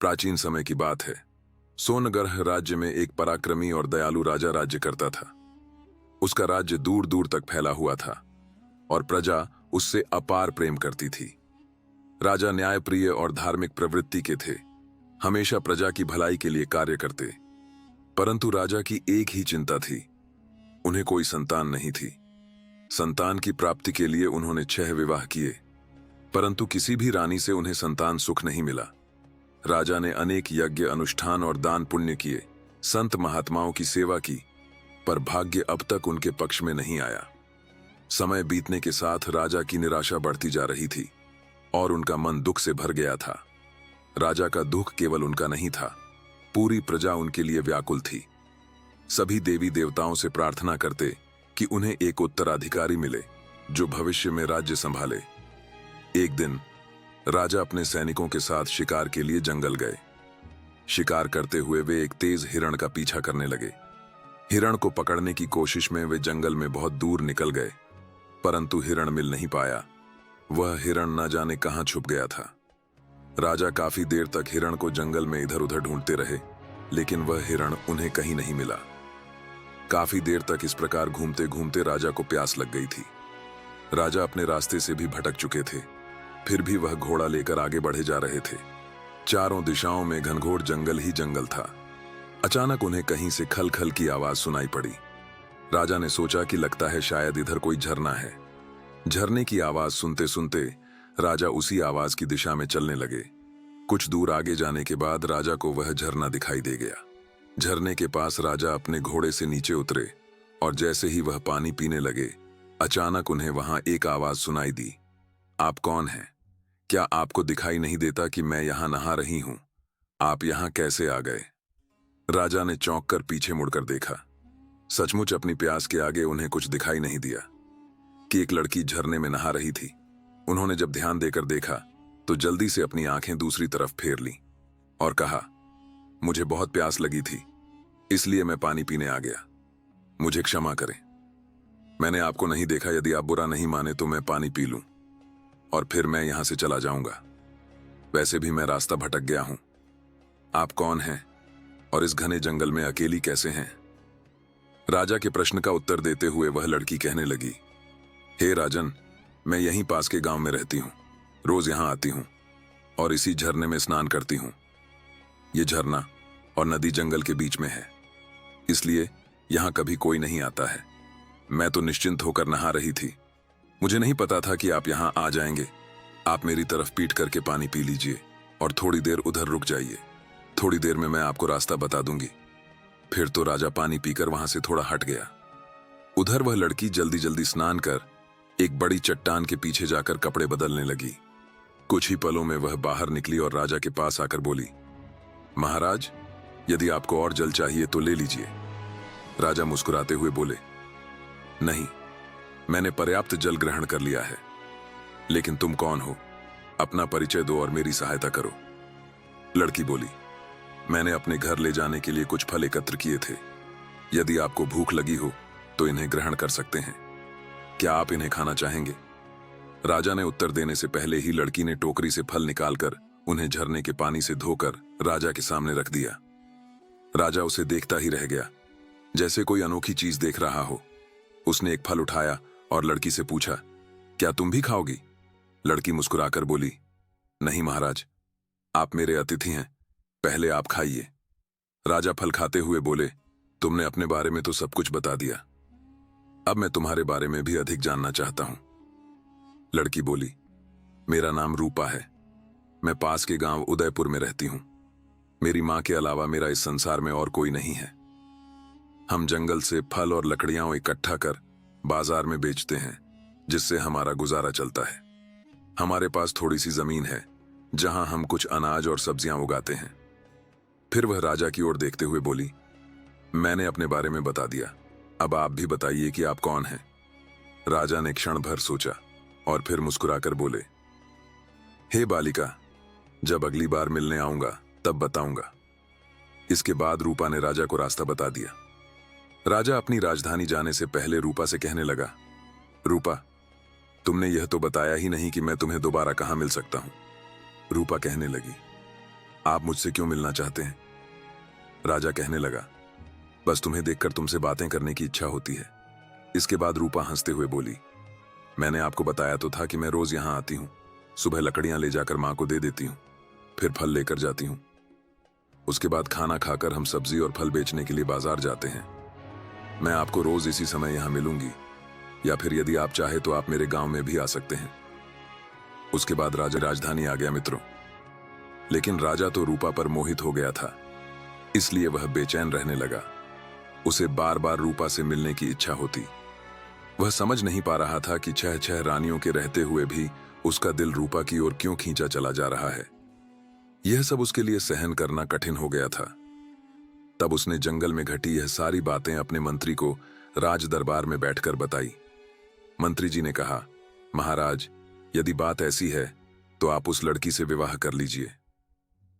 प्राचीन समय की बात है। सोनगढ़ राज्य में एक पराक्रमी और दयालु राजा राज्य करता था। उसका राज्य दूर दूर तक फैला हुआ था और प्रजा उससे अपार प्रेम करती थी। राजा न्यायप्रिय और धार्मिक प्रवृत्ति के थे, हमेशा प्रजा की भलाई के लिए कार्य करते। परंतु राजा की एक ही चिंता थी, उन्हें कोई संतान नहीं थी। संतान की प्राप्ति के लिए उन्होंने 6 विवाह किए, परंतु किसी भी रानी से उन्हें संतान सुख नहीं मिला। राजा ने अनेक यज्ञ, अनुष्ठान और दान पुण्य किए, संत महात्माओं की सेवा की, पर भाग्य अब तक उनके पक्ष में नहीं आया। समय बीतने के साथ राजा की निराशा बढ़ती जा रही थी और उनका मन दुख से भर गया था। राजा का दुख केवल उनका नहीं था, पूरी प्रजा उनके लिए व्याकुल थी। सभी देवी देवताओं से प्रार्थना करते कि उन्हें एक उत्तराधिकारी मिले जो भविष्य में राज्य संभाले। एक दिन राजा अपने सैनिकों के साथ शिकार के लिए जंगल गए। शिकार करते हुए वे एक तेज हिरण का पीछा करने लगे। हिरण को पकड़ने की कोशिश में वे जंगल में बहुत दूर निकल गए, परंतु हिरण मिल नहीं पाया। वह हिरण न जाने कहां छुप गया था। राजा काफी देर तक हिरण को जंगल में इधर उधर ढूंढते रहे, लेकिन वह हिरण उन्हें कहीं नहीं मिला। काफी देर तक इस प्रकार घूमते घूमते राजा को प्यास लग गई थी। राजा अपने रास्ते से भी भटक चुके थे, फिर भी वह घोड़ा लेकर आगे बढ़े जा रहे थे। चारों दिशाओं में घनघोर जंगल ही जंगल था। अचानक उन्हें कहीं से खल खल की आवाज सुनाई पड़ी। राजा ने सोचा कि लगता है शायद इधर कोई झरना है। झरने की आवाज सुनते सुनते राजा उसी आवाज की दिशा में चलने लगे। कुछ दूर आगे जाने के बाद राजा को वह झरना दिखाई दे गया। झरने के पास राजा अपने घोड़े से नीचे उतरे और जैसे ही वह पानी पीने लगे, अचानक उन्हें वहां एक आवाज सुनाई दी। आप कौन हैं? क्या आपको दिखाई नहीं देता कि मैं यहां नहा रही हूं? आप यहां कैसे आ गए? राजा ने चौंक कर पीछे मुड़कर देखा। सचमुच अपनी प्यास के आगे उन्हें कुछ दिखाई नहीं दिया कि एक लड़की झरने में नहा रही थी। उन्होंने जब ध्यान देकर देखा तो जल्दी से अपनी आंखें दूसरी तरफ फेर लीं और कहा, मुझे बहुत प्यास लगी थी, इसलिए मैं पानी पीने आ गया। मुझे क्षमा करें। मैंने आपको नहीं देखा। यदि आप बुरा नहीं माने तो मैं पानी पी लूं और फिर मैं यहां से चला जाऊंगा। वैसे भी मैं रास्ता भटक गया हूं। आप कौन हैं और इस घने जंगल में अकेली कैसे हैं? राजा के प्रश्न का उत्तर देते हुए वह लड़की कहने लगी, हे राजन, मैं यहीं पास के गांव में रहती हूं। रोज यहां आती हूं और इसी झरने में स्नान करती हूं। यह झरना और नदी जंगल के बीच में है, इसलिए यहां कभी कोई नहीं आता है। मैं तो निश्चिंत होकर नहा रही थी। मुझे नहीं पता था कि आप यहां आ जाएंगे। आप मेरी तरफ पीट करके पानी पी लीजिए और थोड़ी देर उधर रुक जाइए। थोड़ी देर में मैं आपको रास्ता बता दूंगी। फिर तो राजा पानी पीकर वहां से थोड़ा हट गया। उधर वह लड़की जल्दी जल्दी स्नान कर एक बड़ी चट्टान के पीछे जाकर कपड़े बदलने लगी। कुछ ही पलों में वह बाहर निकली और राजा के पास आकर बोली, महाराज, यदि आपको और जल चाहिए तो ले लीजिए। राजा मुस्कुराते हुए बोले, नहीं, मैंने पर्याप्त जल ग्रहण कर लिया है। लेकिन तुम कौन हो? अपना परिचय दो और मेरी सहायता करो। लड़की बोली, मैंने अपने घर ले जाने के लिए कुछ फल एकत्र किए थे। यदि आपको भूख लगी हो तो इन्हें ग्रहण कर सकते हैं। क्या आप इन्हें खाना चाहेंगे? राजा ने उत्तर देने से पहले ही लड़की ने टोकरी से फल निकालकर उन्हें झरने के पानी से धोकर राजा के सामने रख दिया। राजा उसे देखता ही रह गया, जैसे कोई अनोखी चीज देख रहा हो। उसने एक फल उठाया और लड़की से पूछा, क्या तुम भी खाओगी? लड़की मुस्कुराकर बोली, नहीं महाराज, आप मेरे अतिथि हैं, पहले आप खाइए। राजा फल खाते हुए बोले, तुमने अपने बारे में तो सब कुछ बता दिया, अब मैं तुम्हारे बारे में भी अधिक जानना चाहता हूं। लड़की बोली, मेरा नाम रूपा है। मैं पास के गांव उदयपुर में रहती हूं। मेरी मां के अलावा मेरा इस संसार में और कोई नहीं है। हम जंगल से फल और लकड़ियां इकट्ठा कर बाजार में बेचते हैं, जिससे हमारा गुजारा चलता है। हमारे पास थोड़ी सी जमीन है जहां हम कुछ अनाज और सब्जियां उगाते हैं। फिर वह राजा की ओर देखते हुए बोली, मैंने अपने बारे में बता दिया, अब आप भी बताइए कि आप कौन हैं। राजा ने क्षण भर सोचा और फिर मुस्कुराकर बोले, हे बालिका, जब अगली बार मिलने आऊंगा तब बताऊंगा। इसके बाद रूपा ने राजा को रास्ता बता दिया। राजा अपनी राजधानी जाने से पहले रूपा से कहने लगा, रूपा, तुमने यह तो बताया ही नहीं कि मैं तुम्हें दोबारा कहां मिल सकता हूं। रूपा कहने लगी, आप मुझसे क्यों मिलना चाहते हैं? राजा कहने लगा, बस तुम्हें देखकर तुमसे बातें करने की इच्छा होती है। इसके बाद रूपा हंसते हुए बोली, मैंने आपको बताया तो था कि मैं रोज यहाँ आती हूँ। सुबह लकड़ियां ले जाकर माँ को दे देती हूँ, फिर फल लेकर जाती हूँ। उसके बाद खाना खाकर हम सब्जी और फल बेचने के लिए बाजार जाते हैं। मैं आपको रोज इसी समय यहाँ मिलूंगी, या फिर यदि आप चाहे तो आप मेरे गांव में भी आ सकते हैं। उसके बाद राजा राजधानी आ गया मित्रों। लेकिन राजा तो रूपा पर मोहित हो गया था, इसलिए वह बेचैन रहने लगा। उसे बार बार रूपा से मिलने की इच्छा होती। वह समझ नहीं पा रहा था कि छह छह रानियों के रहते हुए भी उसका दिल रूपा की ओर क्यों खींचा चला जा रहा है। यह सब उसके लिए सहन करना कठिन हो गया था। तब उसने जंगल में घटी यह सारी बातें अपने मंत्री को राज दरबार में बैठकर बताई। मंत्री जी ने कहा, महाराज, यदि बात ऐसी है तो आप उस लड़की से विवाह कर लीजिए।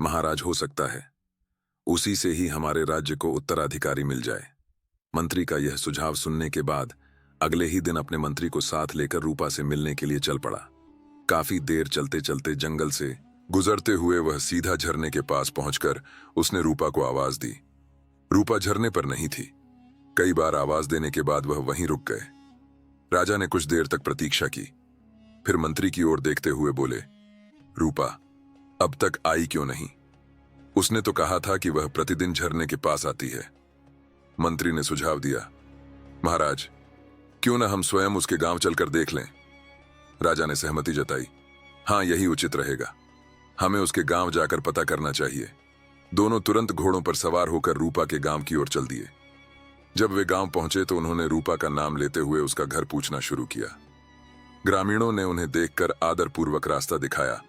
महाराज, हो सकता है उसी से ही हमारे राज्य को उत्तराधिकारी मिल जाए। मंत्री का यह सुझाव सुनने के बाद अगले ही दिन अपने मंत्री को साथ लेकर रूपा से मिलने के लिए चल पड़ा। काफी देर चलते चलते जंगल से गुजरते हुए वह सीधा झरने के पास पहुंचकर उसने रूपा को आवाज दी। रूपा झरने पर नहीं थी। कई बार आवाज देने के बाद वह वहीं रुक गए। राजा ने कुछ देर तक प्रतीक्षा की, फिर मंत्री की ओर देखते हुए बोले, रूपा अब तक आई क्यों नहीं? उसने तो कहा था कि वह प्रतिदिन झरने के पास आती है। मंत्री ने सुझाव दिया, महाराज, क्यों ना हम स्वयं उसके गांव चलकर देख लें। राजा ने सहमति जताई, हाँ, यही उचित रहेगा। हमें उसके गांव जाकर पता करना चाहिए। दोनों तुरंत घोड़ों पर सवार होकर रूपा के गांव की ओर चल दिए। जब वे गांव पहुंचे तो उन्होंने रूपा का नाम लेते हुए उसका घर पूछना शुरू किया। ग्रामीणों ने उन्हें देखकर आदरपूर्वक रास्ता दिखाया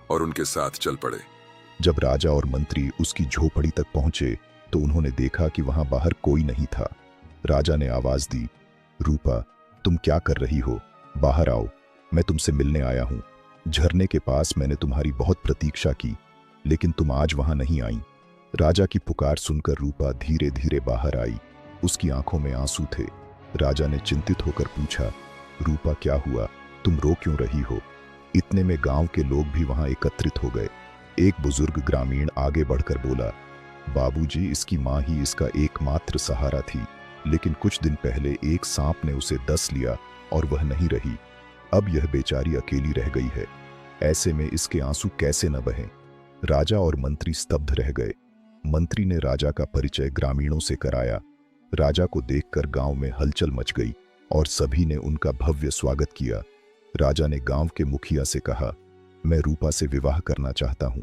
और उनके साथ चल पड़े। जब राजा और मंत्री उसकी झोपड़ी तक पहुंचे तो उन्होंने देखा कि वहां बाहर कोई नहीं था। राजा ने आवाज दी, रूपा, तुम क्या कर रही हो? बाहर आओ, मैं तुमसे मिलने आया हूं। झरने के पास मैंने तुम्हारी बहुत प्रतीक्षा की, लेकिन तुम आज वहां नहीं आई। राजा की पुकार सुनकर रूपा धीरे धीरे बाहर आई। उसकी आंखों में आंसू थे। राजा ने चिंतित होकर पूछा, रूपा, क्या हुआ? तुम रो क्यों रही हो? इतने में गांव के लोग भी वहां एकत्रित हो गए। एक बुजुर्ग ग्रामीण आगे बढ़कर बोला, बाबूजी, इसकी मां ही इसका एकमात्र सहारा थी, लेकिन कुछ दिन पहले एक सांप ने उसे डस लिया और वह नहीं रही। अब यह बेचारी अकेली रह गई है। ऐसे में इसके आंसू कैसे न बहें? राजा और मंत्री स्तब्ध रह गए। मंत्री ने राजा का परिचय ग्रामीणों से कराया। राजा को देखकर गांव में हलचल मच गई और सभी ने उनका भव्य स्वागत किया। राजा ने गांव के मुखिया से कहा, मैं रूपा से विवाह करना चाहता हूं,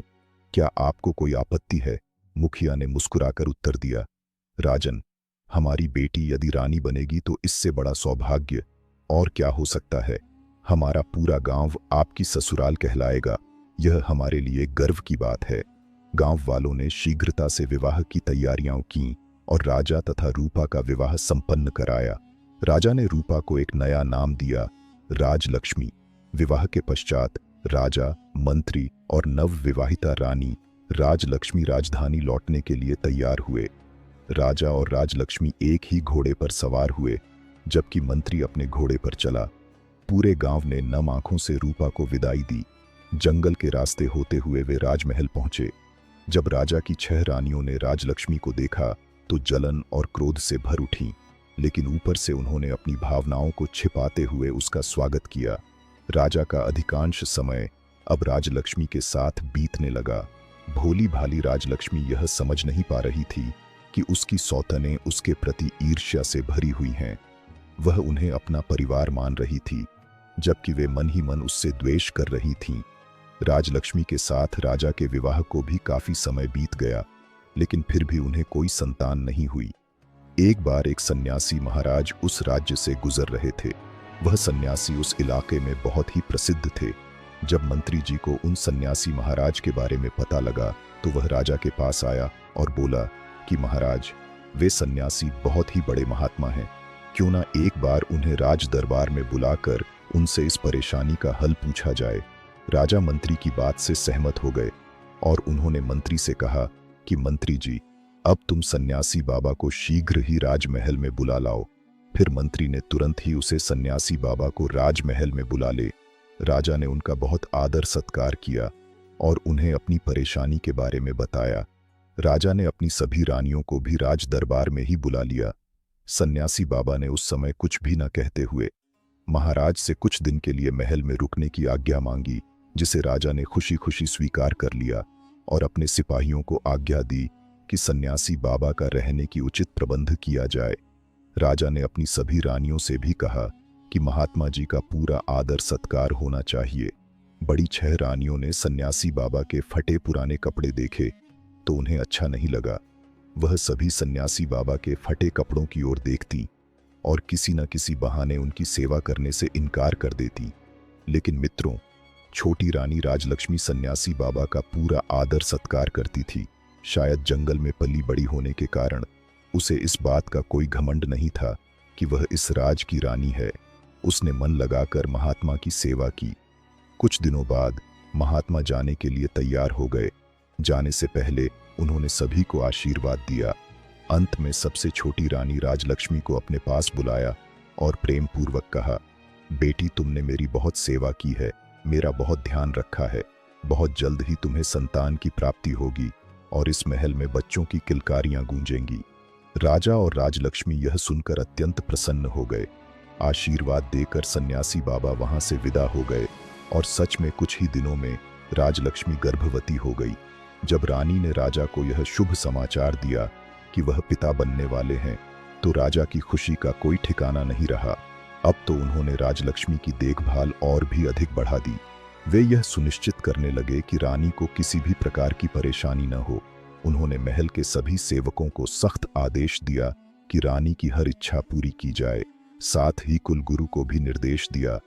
क्या आपको कोई आपत्ति है? मुखिया ने मुस्कुराकर उत्तर दिया, राजन, हमारी बेटी यदि रानी बनेगी तो इससे बड़ा सौभाग्य और क्या हो सकता है। हमारा पूरा गांव आपकी ससुराल कहलाएगा। यह हमारे लिए गर्व की बात है। गांव वालों ने शीघ्रता से विवाह की तैयारियां की और राजा तथा रूपा का विवाह संपन्न कराया। राजा ने रूपा को एक नया नाम दिया, राजलक्ष्मी। विवाह के पश्चात राजा, मंत्री और नवविवाहिता रानी राजलक्ष्मी राजधानी लौटने के लिए तैयार हुए। राजा और राजलक्ष्मी एक ही घोड़े पर सवार हुए, जबकि मंत्री अपने घोड़े पर चला। पूरे गांव ने नम आंखों से रूपा को विदाई दी। जंगल के रास्ते होते हुए वे राजमहल पहुंचे। जब राजा की 6 रानियों ने राजलक्ष्मी को देखा तो जलन और क्रोध से भर उठीं, लेकिन ऊपर से उन्होंने अपनी भावनाओं को छिपाते हुए उसका स्वागत किया। राजा का अधिकांश समय अब राजलक्ष्मी के साथ बीतने लगा। भोली भाली राजलक्ष्मी यह समझ नहीं पा रही थी कि उसकी सौतनें उसके प्रति ईर्ष्या से भरी हुई हैं। वह उन्हें अपना परिवार मान रही थी, जबकि वे मन ही मन उससे द्वेष कर रही थीं। राजलक्ष्मी के साथ राजा के विवाह को भी काफी समय बीत गया, लेकिन फिर भी उन्हें कोई संतान नहीं हुई। एक बार एक सन्यासी महाराज उस राज्य से गुजर रहे थे। वह सन्यासी उस इलाके में बहुत ही प्रसिद्ध थे। जब मंत्री जी को उन सन्यासी महाराज के बारे में पता लगा तो वह राजा के पास आया और बोला कि महाराज, वे सन्यासी बहुत ही बड़े महात्मा हैं, क्यों ना एक बार उन्हें राज दरबार में बुलाकर उनसे इस परेशानी का हल पूछा जाए। राजा मंत्री की बात से सहमत हो गए और उन्होंने मंत्री से कहा कि मंत्री जी, अब तुम सन्यासी बाबा को शीघ्र ही राजमहल में बुला लाओ। फिर मंत्री ने तुरंत ही उसे सन्यासी बाबा को राजमहल में बुला ले। राजा ने उनका बहुत आदर सत्कार किया। और उन्हें अपनी परेशानी के बारे में बताया। राजा ने अपनी सभी रानियों को भी राज दरबार में ही बुला लिया। सन्यासी बाबा ने उस समय कुछ भी न कहते हुए महाराज से कुछ दिन के लिए महल में रुकने की आज्ञा मांगी, जिसे राजा ने खुशी खुशी स्वीकार कर लिया और अपने सिपाहियों को आज्ञा दी कि सन्यासी बाबा का रहने की उचित प्रबंध किया जाए। राजा ने अपनी सभी रानियों से भी कहा कि महात्मा जी का पूरा आदर सत्कार होना चाहिए। बड़ी 6 रानियों ने सन्यासी बाबा के फटे पुराने कपड़े देखे तो उन्हें अच्छा नहीं लगा। वह सभी सन्यासी बाबा के फटे कपड़ों की ओर देखती और किसी न किसी बहाने उनकी सेवा करने से इनकार कर देती। लेकिन मित्रों, छोटी रानी राजलक्ष्मी सन्यासी बाबा का पूरा आदर सत्कार करती थी। शायद जंगल में पली बड़ी होने के कारण उसे इस बात का कोई घमंड नहीं था कि वह इस राज की रानी है। उसने मन लगाकर महात्मा की सेवा की। कुछ दिनों बाद महात्मा जाने के लिए तैयार हो गए। जाने से पहले उन्होंने सभी को आशीर्वाद दिया। अंत में सबसे छोटी रानी राजलक्ष्मी को अपने पास बुलाया और प्रेम पूर्वक कहा, बेटी, तुमने मेरी बहुत सेवा की है, मेरा बहुत ध्यान रखा है। बहुत जल्द ही तुम्हें संतान की प्राप्ति होगी और इस महल में बच्चों की किलकारियां गूंजेंगी। राजा और राजलक्ष्मी यह सुनकर अत्यंत प्रसन्न हो गए। आशीर्वाद देकर सन्यासी बाबा वहां से विदा हो गए और सच में कुछ ही दिनों में राजलक्ष्मी गर्भवती हो गई। जब रानी ने राजा को यह शुभ समाचार दिया कि वह पिता बनने वाले हैं, तो राजा की खुशी का कोई ठिकाना नहीं रहा। अब तो उन्होंने राजलक्ष्मी की देखभाल और भी अधिक बढ़ा दी। वे यह सुनिश्चित करने लगे कि रानी को किसी भी प्रकार की परेशानी न हो। उन्होंने महल के सभी सेवकों को सख्त आदेश दिया कि रानी की हर इच्छा पूरी की जाए। साथ ही कुलगुरु को भी निर्देश दिया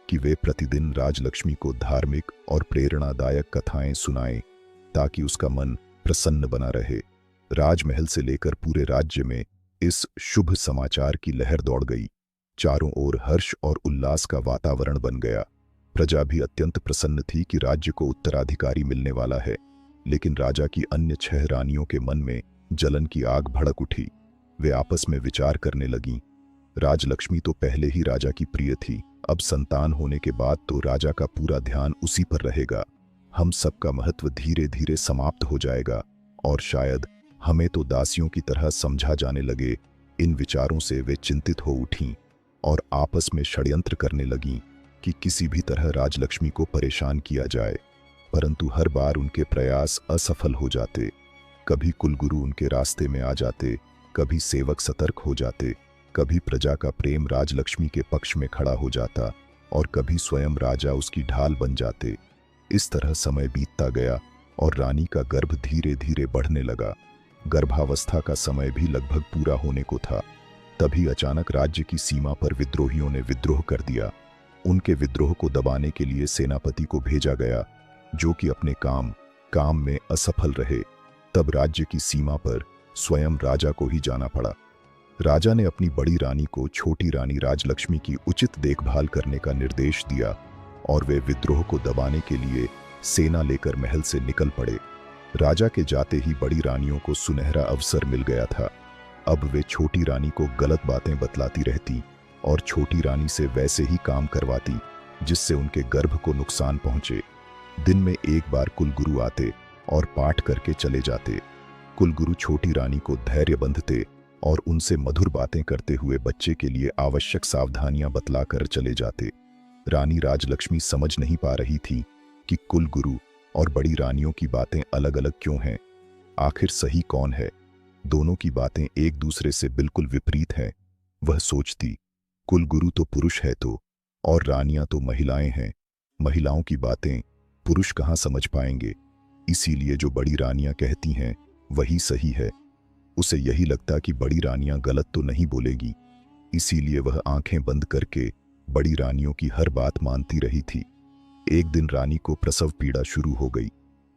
कि वे प्रतिदिन राजलक्ष्मी को धार्मिक और प्रेरणादायक कथाएं सुनाएं, ताकि उसका मन प्रसन्न बना रहे। राजमहल से लेकर पूरे राज्य में इस शुभ समाचार की लहर दौड़ गई। चारों ओर हर्ष और उल्लास का वातावरण बन गया। प्रजा भी अत्यंत प्रसन्न थी कि राज्य को उत्तराधिकारी मिलने वाला है। लेकिन राजा की अन्य 6 रानियों के मन में जलन की आग भड़क उठी। वे आपस में विचार करने लगीं। राजलक्ष्मी तो पहले ही राजा की प्रिय थी, अब संतान होने के बाद तो राजा का पूरा ध्यान उसी पर रहेगा। हम सबका महत्व धीरे धीरे समाप्त हो जाएगा और शायद हमें तो दासियों की तरह समझा जाने लगे। इन विचारों से वे चिंतित हो उठीं और आपस में षड्यंत्र करने लगीं कि किसी भी तरह राजलक्ष्मी को परेशान किया जाए। परंतु हर बार उनके प्रयास असफल हो जाते। कभी कुलगुरु उनके रास्ते में आ जाते, कभी सेवक सतर्क हो जाते, कभी प्रजा का प्रेम राजलक्ष्मी के पक्ष में खड़ा हो जाता और कभी स्वयं राजा उसकी ढाल बन जाते। इस तरह समय बीतता गया और रानी का गर्भ धीरे धीरे बढ़ने लगा। गर्भावस्था का समय भी लगभग पूरा होने को था। तभी अचानक राज्य की सीमा पर विद्रोहियों ने विद्रोह कर दिया। उनके विद्रोह को दबाने के लिए सेनापति को भेजा गया, जो कि अपने काम में असफल रहे। तब राज्य की सीमा पर स्वयं राजा को ही जाना पड़ा। राजा ने अपनी बड़ी रानी को छोटी रानी राजलक्ष्मी की उचित देखभाल करने का निर्देश दिया और वे विद्रोह को दबाने के लिए सेना लेकर महल से निकल पड़े। राजा के जाते ही बड़ी रानियों को सुनहरा अवसर मिल गया था। अब वे छोटी रानी को गलत बातें बतलाती रहती और छोटी रानी से वैसे ही काम करवाती जिससे उनके गर्भ को नुकसान पहुंचे। दिन में एक बार कुलगुरु आते और पाठ करके चले जाते। कुलगुरु छोटी रानी को धैर्य बंधते और उनसे मधुर बातें करते हुए बच्चे के लिए आवश्यक सावधानियां बतलाकर चले जाते। रानी राजलक्ष्मी समझ नहीं पा रही थी कि कुलगुरु और बड़ी रानियों की बातें अलग अलग क्यों हैं। आखिर सही कौन है? दोनों की बातें एक दूसरे से बिल्कुल विपरीत हैं। वह सोचती, कुलगुरु तो पुरुष है तो, और रानियां तो महिलाएं हैं। महिलाओं की बातें पुरुष कहाँ समझ पाएंगे। इसीलिए जो बड़ी रानियां कहती हैं वही सही है। उसे यही लगता कि बड़ी रानियां गलत तो नहीं बोलेगी। इसीलिए वह आंखें बंद करके बड़ी रानियों की हर बात मानती रही थी। एक दिन रानी को प्रसव पीड़ा शुरू हो गई।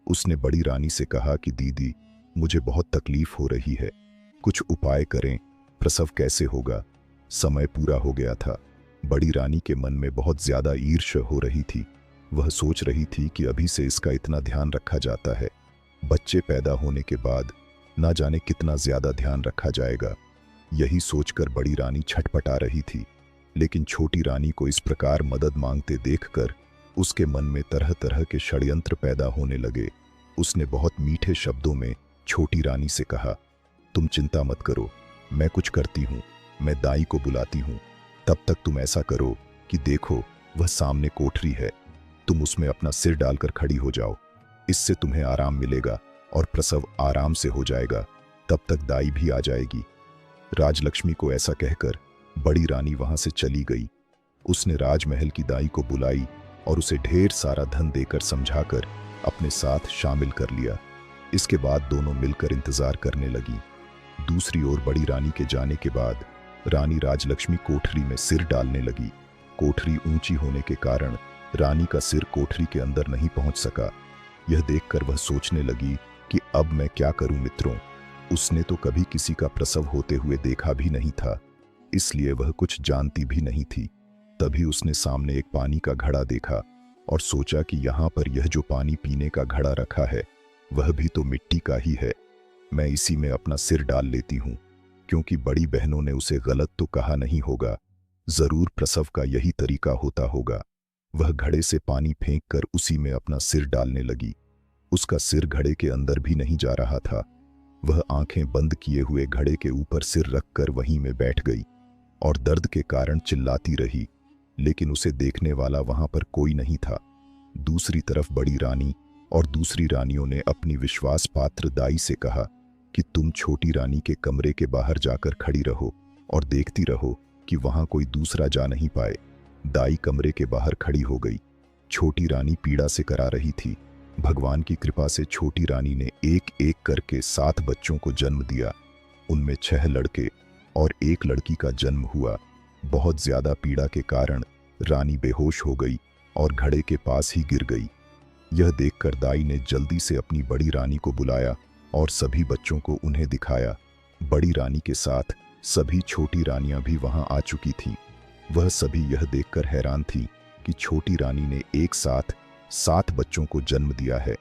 उसने बड़ी रानी से कहा कि दीदी, मुझे बहुत तकलीफ हो रही है, कुछ उपाय करें, प्रसव कैसे होगा। समय पूरा हो गया था। बड़ी रानी के मन में बहुत ज्यादा ईर्ष्या हो रही थी। वह सोच रही थी कि अभी से इसका इतना ध्यान रखा जाता है, बच्चे पैदा होने के बाद ना जाने कितना ज्यादा ध्यान रखा जाएगा। यही सोचकर बड़ी रानी छटपटा रही थी। लेकिन छोटी रानी को इस प्रकार मदद मांगते देखकर उसके मन में तरह तरह के षड्यंत्र पैदा होने लगे। उसने बहुत मीठे शब्दों में छोटी रानी से कहा, तुम चिंता मत करो, मैं कुछ करती हूँ, मैं दाई को बुलाती हूँ। तब तक तुम ऐसा करो कि देखो वह सामने कोठरी है, तुम उसमें अपना सिर डालकर खड़ी हो जाओ, इससे तुम्हें आराम मिलेगा और प्रसव आराम से हो जाएगा। तब तक दाई भी आ जाएगी। राजलक्ष्मी को ऐसा कहकर बड़ी रानी वहां से चली गई। उसने राजमहल की दाई को बुलाई और उसे ढेर सारा धन देकर समझाकर अपने साथ शामिल कर लिया। इसके बाद दोनों मिलकर इंतजार करने लगी। दूसरी ओर बड़ी रानी के जाने के बाद रानी राजलक्ष्मी कोठरी में सिर डालने लगी। कोठरी ऊंची होने के कारण रानी का सिर कोठरी के अंदर नहीं पहुंच सका। यह देखकर वह सोचने लगी कि अब मैं क्या करूं मित्रों। उसने तो कभी किसी का प्रसव होते हुए देखा भी नहीं था, इसलिए वह कुछ जानती भी नहीं थी। तभी उसने सामने एक पानी का घड़ा देखा और सोचा कि यहाँ पर यह जो पानी पीने का घड़ा रखा है वह भी तो मिट्टी का ही है, मैं इसी में अपना सिर डाल लेती हूँ, क्योंकि बड़ी बहनों ने उसे गलत तो कहा नहीं होगा, जरूर प्रसव का यही तरीका होता होगा। वह घड़े से पानी फेंक कर उसी में अपना सिर डालने लगी। उसका सिर घड़े के अंदर भी नहीं जा रहा था। वह आंखें बंद किए हुए घड़े के ऊपर सिर रखकर वहीं में बैठ गई और दर्द के कारण चिल्लाती रही, लेकिन उसे देखने वाला वहां पर कोई नहीं था। दूसरी तरफ बड़ी रानी और दूसरी रानियों ने अपनी विश्वास पात्र दाई से कहा कि तुम छोटी रानी के कमरे के बाहर जाकर खड़ी रहो और देखती रहो कि वहां कोई दूसरा जा नहीं पाए। दाई कमरे के बाहर खड़ी हो गई। छोटी रानी पीड़ा से करा रही थी। भगवान की कृपा से छोटी रानी ने एक एक करके 7 बच्चों को जन्म दिया। उनमें 6 लड़के और 1 लड़की का जन्म हुआ। बहुत ज्यादा पीड़ा के कारण रानी बेहोश हो गई और घड़े के पास ही गिर गई। यह देखकर दाई ने जल्दी से अपनी बड़ी रानी को बुलाया और सभी बच्चों को उन्हें दिखाया। बड़ी रानी के साथ सभी छोटी रानियां भी वहां आ चुकी थीं। वह सभी यह देखकर हैरान थी कि छोटी रानी ने एक साथ 7 बच्चों को जन्म दिया है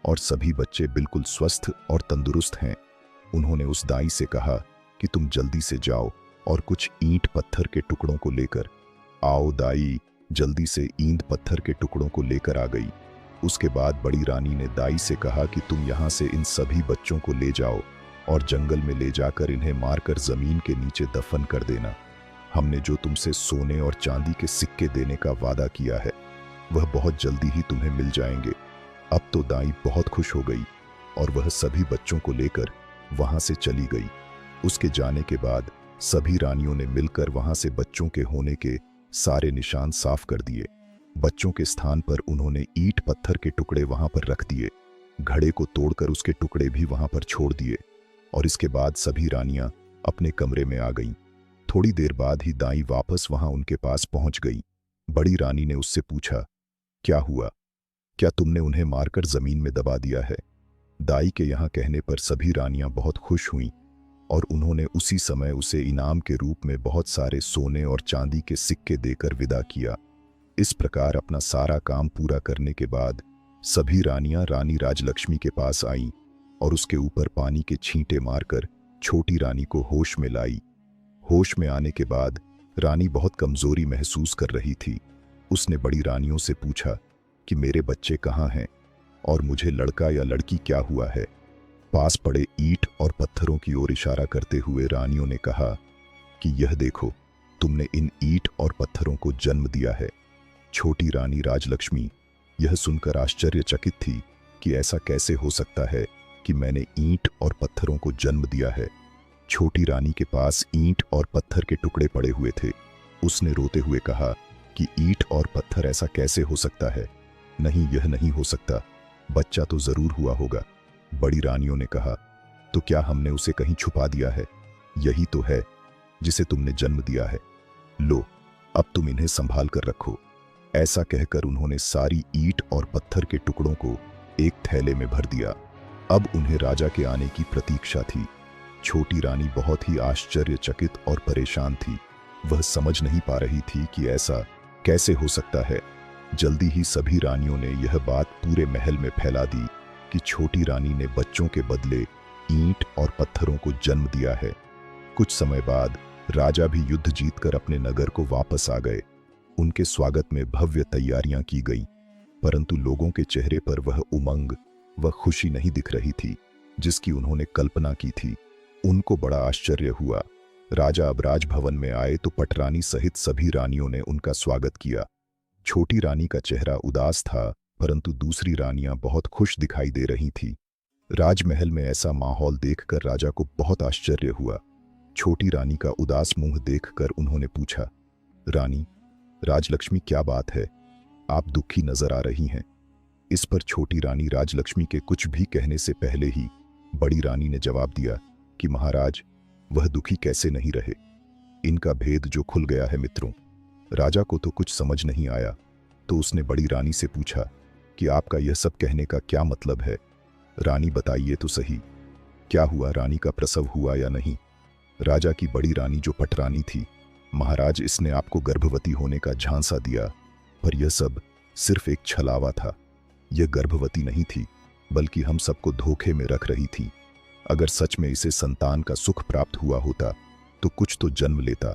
और सभी बच्चे बिल्कुल स्वस्थ और तंदुरुस्त हैं। उन्होंने उस दाई से कहा कि तुम जल्दी से जाओ और कुछ ईंट पत्थर के टुकड़ों को लेकर आओ। दाई जल्दी से ईंट पत्थर के टुकड़ों को लेकर आ गई। उसके बाद बड़ी रानी ने दाई से कहा कि तुम यहाँ से इन सभी बच्चों को ले जाओ और जंगल में ले जाकर इन्हें मारकर जमीन के नीचे दफन कर देना। हमने जो तुमसे सोने और चांदी के सिक्के देने का वादा किया है वह बहुत जल्दी ही तुम्हें मिल जाएंगे। अब तो दाई बहुत खुश हो गई और वह सभी बच्चों को लेकर वहां से चली गई। उसके जाने के बाद सभी रानियों ने मिलकर वहां से बच्चों के होने के सारे निशान साफ कर दिए। बच्चों के स्थान पर उन्होंने ईंट पत्थर के टुकड़े वहां पर रख दिए। घड़े को तोड़कर उसके टुकड़े भी वहां पर छोड़ दिए और इसके बाद सभी रानियां अपने कमरे में आ गईं। थोड़ी देर बाद ही दाई वापस वहां उनके पास पहुंच गई। बड़ी रानी ने उससे पूछा, क्या हुआ? क्या तुमने उन्हें मारकर जमीन में दबा दिया है? दाई के यहाँ कहने पर सभी रानियां बहुत खुश हुईं और उन्होंने उसी समय उसे इनाम के रूप में बहुत सारे सोने और चांदी के सिक्के देकर विदा किया। इस प्रकार अपना सारा काम पूरा करने के बाद सभी रानियां रानी राजलक्ष्मी के पास आईं और उसके ऊपर पानी के छींटे मारकर छोटी रानी को होश में लाई। होश में आने के बाद रानी बहुत कमजोरी महसूस कर रही थी। उसने बड़ी रानियों से पूछा कि मेरे बच्चे कहाँ हैं और मुझे लड़का या लड़की क्या हुआ है। पास पड़े ईंट और पत्थरों की ओर इशारा करते हुए रानियों ने कहा कि यह देखो, तुमने इन ईंट और पत्थरों को जन्म दिया है। छोटी रानी राजलक्ष्मी यह सुनकर आश्चर्यचकित थी कि ऐसा कैसे हो सकता है कि मैंने ईंट और पत्थरों को जन्म दिया है। छोटी रानी के पास ईंट और पत्थर के टुकड़े पड़े हुए थे। उसने रोते हुए कहा कि ईंट और पत्थर ऐसा कैसे हो सकता है? नहीं, यह नहीं हो सकता, बच्चा तो जरूर हुआ होगा। बड़ी रानियों ने कहा, तो क्या हमने उसे कहीं छुपा दिया है? यही तो है जिसे तुमने जन्म दिया है। लो, अब तुम इन्हें संभाल कर रखो। ऐसा कहकर उन्होंने सारी ईंट और पत्थर के टुकड़ों को एक थैले में भर दिया। अब उन्हें राजा के आने की प्रतीक्षा थी। छोटी रानी बहुत ही आश्चर्यचकित और परेशान थी। वह समझ नहीं पा रही थी कि ऐसा कैसे हो सकता है। जल्दी ही सभी रानियों ने यह बात पूरे महल में फैला दी कि छोटी रानी ने बच्चों के बदले ईंट और पत्थरों को जन्म दिया है। कुछ समय बाद राजा भी युद्ध जीतकर अपने नगर को वापस आ गए। उनके स्वागत में भव्य तैयारियां की गईं। परंतु लोगों के चेहरे पर वह उमंग, वह खुशी नहीं दिख रही थी जिसकी उन्होंने कल्पना की थी। उनको बड़ा आश्चर्य हुआ। राजा अब राजभवन में आए तो पटरानी सहित सभी रानियों ने उनका स्वागत किया। छोटी रानी का चेहरा उदास था, परंतु दूसरी रानियां बहुत खुश दिखाई दे रही थीं। राजमहल में ऐसा माहौल देखकर राजा को बहुत आश्चर्य हुआ। छोटी रानी का उदास मुंह देखकर उन्होंने पूछा, रानी, राजलक्ष्मी क्या बात है? आप दुखी नजर आ रही हैं। इस पर छोटी रानी राजलक्ष्मी के कुछ भी कहने से पहले ही बड़ी रानी ने जवाब दिया कि महाराज, वह दुखी कैसे नहीं रहे। इनका भेद जो खुल गया है मित्रों। राजा को तो कुछ समझ नहीं आया, तो उसने बड़ी रानी से पूछा कि आपका यह सब कहने का क्या मतलब है? रानी बताइए तो सही, क्या हुआ? रानी का प्रसव हुआ या नहीं? राजा की बड़ी रानी जो पटरानी थी, महाराज, इसने आपको गर्भवती होने का झांसा दिया, पर यह सब सिर्फ एक छलावा था। यह गर्भवती नहीं थी, बल्कि हम सबको धोखे में रख रही थी। अगर सच में इसे संतान का सुख प्राप्त हुआ होता तो कुछ तो जन्म लेता,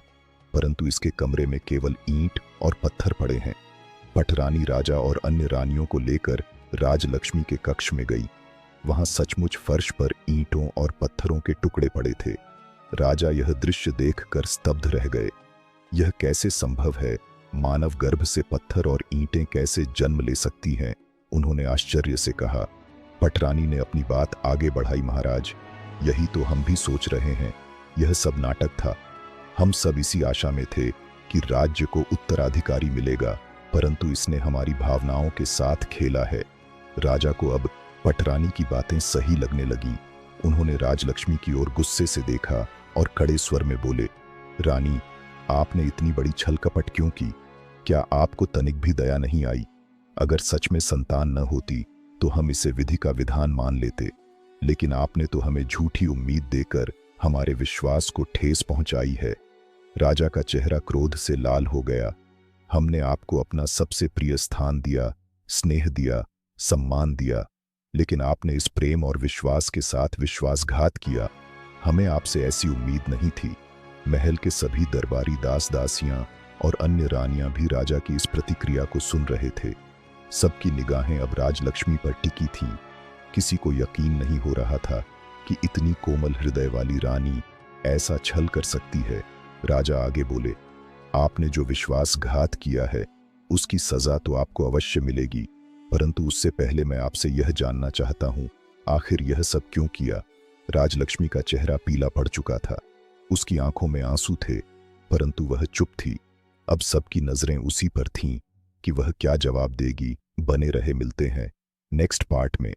परंतु इसके कमरे में केवल ईंट और पत्थर पड़े हैं। पटरानी राजा और अन्य रानियों को लेकर राजलक्ष्मी के कक्ष में गई। वहां सचमुच फर्श पर ईंटों और पत्थरों के टुकड़े पड़े थे। राजा यह दृश्य देखकर स्तब्ध रह गए। यह कैसे संभव है? मानव गर्भ से पत्थर और ईंटें कैसे जन्म ले सकती हैं? उन्होंने आश्चर्य से कहा। पटरानी ने अपनी बात आगे बढ़ाई, महाराज, यही तो हम भी सोच रहे हैं। यह सब नाटक था। हम सब इसी आशा में थे कि राज्य को उत्तराधिकारी मिलेगा, परंतु इसने हमारी भावनाओं के साथ खेला है। राजा को अब पटरानी की बातें सही लगने लगी। उन्होंने राजलक्ष्मी की ओर गुस्से से देखा और कड़े स्वर में बोले, रानी, आपने इतनी बड़ी छल कपट क्यों की? क्या आपको तनिक भी दया नहीं आई? अगर सच में संतान न होती तो हम इसे विधि का विधान मान लेते, लेकिन आपने तो हमें झूठी उम्मीद देकर हमारे विश्वास को ठेस पहुंचाई है। राजा का चेहरा क्रोध से लाल हो गया। हमने आपको अपना सबसे प्रिय स्थान दिया, स्नेह दिया, सम्मान दिया, लेकिन आपने इस प्रेम और विश्वास के साथ विश्वासघात किया। हमें आपसे ऐसी उम्मीद नहीं थी। महल के सभी दरबारी दास दासियां और अन्य रानियां भी राजा की इस प्रतिक्रिया को सुन रहे थे। सबकी निगाहें अब राजलक्ष्मी पर टिकी थीं। किसी को यकीन नहीं हो रहा था कि इतनी कोमल हृदय वाली रानी ऐसा छल कर सकती है। राजा आगे बोले, आपने जो विश्वासघात किया है उसकी सजा तो आपको अवश्य मिलेगी, परंतु उससे पहले मैं आपसे यह जानना चाहता हूं, आखिर यह सब क्यों किया? राजलक्ष्मी का चेहरा पीला पड़ चुका था। उसकी आंखों में आंसू थे, परंतु वह चुप थी। अब सबकी नजरें उसी पर थीं कि वह क्या जवाब देगी। बने रहे, मिलते हैं नेक्स्ट पार्ट में।